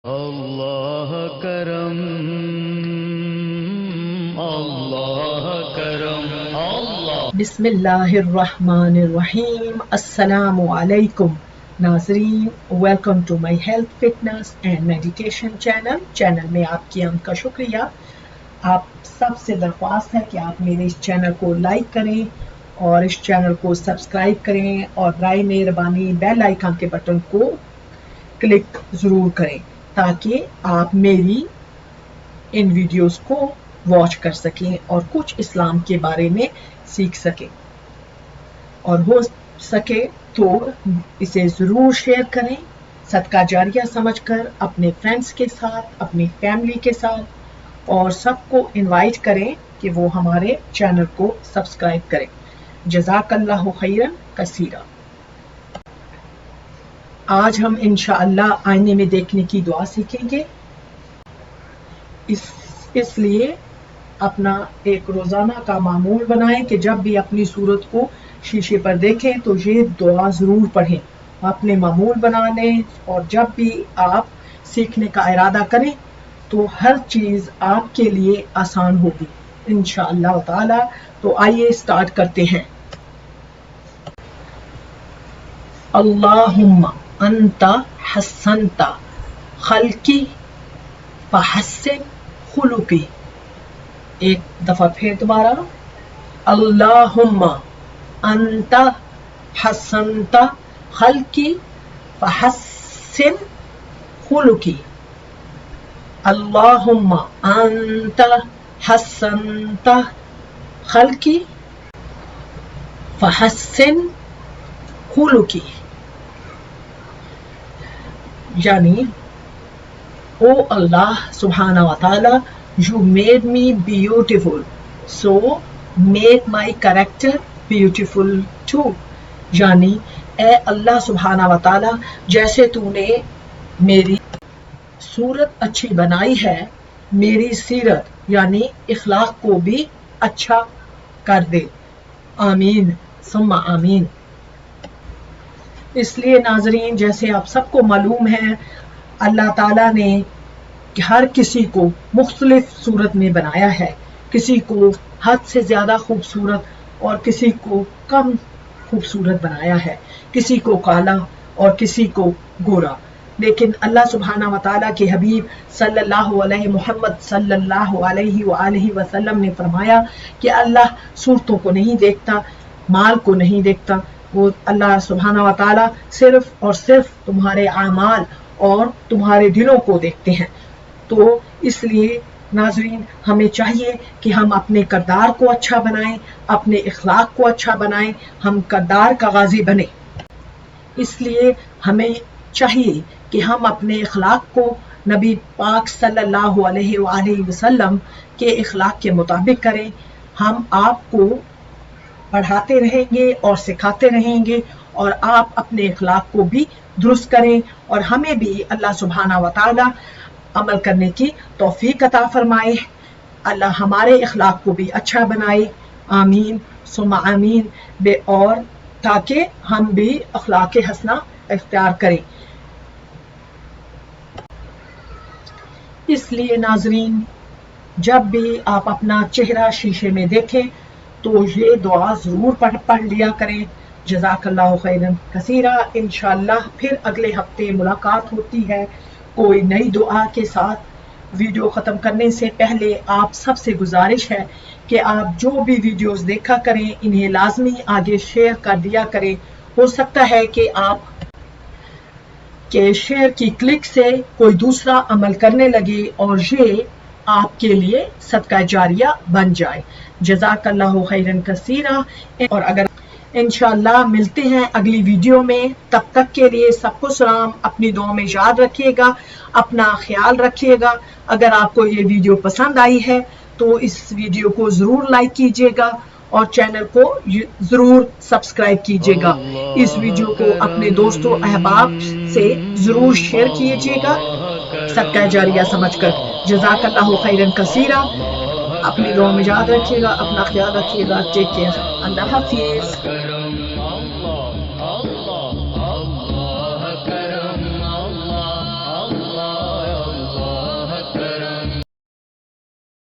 اللہ کرم، اللہ کرم، اللہ۔ بسم اللہ الرحمن الرحیم۔ السلام علیکم ناظرین، welcome to my health fitness and meditation channel میں آپ کی آمد کا شکریہ۔ آپ سب سے درخواست ہے کہ آپ میرے اس چینل کو لائک کریں اور اس چینل کو سبسکرائب کریں اور برائے مہربانی بیل آئیکن کے بٹن کو کلک ضرور کریں تاکہ آپ میری ان ویڈیوز کو واچ کر سکیں اور کچھ اسلام کے بارے میں سیکھ سکیں، اور ہو سکے تو اسے ضرور شیئر کریں صدقہ جاریہ سمجھ کر اپنے فرینڈس کے ساتھ، اپنی فیملی کے ساتھ، اور سب کو انوائٹ کریں کہ وہ ہمارے چینل کو سبسکرائب کریں۔ جزاک اللہ خیرا کثیرا۔ آج ہم انشاءاللہ آئینے میں دیکھنے کی دعا سیکھیں گے۔ اس لیے اپنا ایک روزانہ کا معمول بنائیں کہ جب بھی اپنی صورت کو شیشے پر دیکھیں تو یہ دعا ضرور پڑھیں، اپنے معمول بنا لیں، اور جب بھی آپ سیکھنے کا ارادہ کریں تو ہر چیز آپ کے لیے آسان ہوگی انشاءاللہ تعالی۔ تو آئیے سٹارٹ کرتے ہیں۔ اللہم انت حسنت خلقی فحسن خلقی۔ ایک دفعہ پھر دوبارہ، اللہم انت حسنت خلقی فحسن خلقی۔ اللہم انت حسنت خلقی فحسن خلقی، یعنی او اللہ سبحانہ و تعالی، you made me beautiful, so make my character beautiful too۔ یعنی اے اللہ سبحانہ و تعالی، جیسے تو نے میری صورت اچھی بنائی ہے، میری سیرت یعنی اخلاق کو بھی اچھا کر دے۔ آمین ثم آمین۔ اس لیے ناظرین، جیسے آپ سب کو معلوم ہے، اللہ تعالیٰ نے ہر کسی کو مختلف صورت میں بنایا ہے، کسی کو حد سے زیادہ خوبصورت اور کسی کو کم خوبصورت بنایا ہے، کسی کو کالا اور کسی کو گورا۔ لیکن اللہ سبحانہ و تعالیٰ کے حبیب صلی اللہ علیہ محمد صلی اللہ علیہ وآلہ وسلم نے فرمایا کہ اللہ صورتوں کو نہیں دیکھتا، مال کو نہیں دیکھتا، وہ اللہ سبحانہ و تعالیٰ صرف اور صرف تمہارے اعمال اور تمہارے دلوں کو دیکھتے ہیں۔ تو اس لیے ناظرین، ہمیں چاہیے کہ ہم اپنے کردار کو اچھا بنائیں، اپنے اخلاق کو اچھا بنائیں، ہم کردار کا غازی بنیں۔ اس لیے ہمیں چاہیے کہ ہم اپنے اخلاق کو نبی پاک صلی اللہ علیہ وآلہ وسلم کے اخلاق کے مطابق کریں۔ ہم آپ کو پڑھاتے رہیں گے اور سکھاتے رہیں گے، اور آپ اپنے اخلاق کو بھی درست کریں، اور ہمیں بھی اللہ سبحانہ و تعالی عمل کرنے کی توفیق عطا فرمائے۔ اللہ ہمارے اخلاق کو بھی اچھا بنائے، آمین ثم آمین، اور تاکہ ہم بھی اخلاق حسنہ اختیار کریں۔ اس لیے ناظرین، جب بھی آپ اپنا چہرہ شیشے میں دیکھیں تو یہ دعا ضرور پڑھ لیا کریں۔ جزاک اللہ خیرا کثیرا۔ انشاءاللہ پھر اگلے ہفتے ملاقات ہوتی ہے کوئی نئی دعا کے ساتھ۔ ویڈیو ختم کرنے سے پہلے آپ سب سے گزارش ہے کہ آپ جو بھی ویڈیوز دیکھا کریں انہیں لازمی آگے شیئر کر دیا کریں۔ ہو سکتا ہے کہ آپ کے شیئر کی کلک سے کوئی دوسرا عمل کرنے لگے اور یہ آپ کے لیے صدقہ جاریہ بن جائے۔ جزاک اللہ خیرا کثیرا۔ اور اگر انشاءاللہ ملتے ہیں اگلی ویڈیو میں، تب تک کے لیے سب کو سلام، اپنی دعاؤں میں یاد رکھیے گا، اپنا خیال رکھیے گا۔ اگر آپ کو یہ ویڈیو پسند آئی ہے تو اس ویڈیو کو ضرور لائک کیجیے گا اور چینل کو ضرور سبسکرائب کیجیے گا۔ اس ویڈیو کو اپنے دوستوں احباب سے ضرور شیئر کیجیے گا صدقہ جاریہ سمجھ کر۔ جزاک اللہ خیرا کثیرا۔ اپنی دعاؤں میں یاد رکھیے گا، اپنا خیال رکھیے گا۔ Take care. اللہ حافظ۔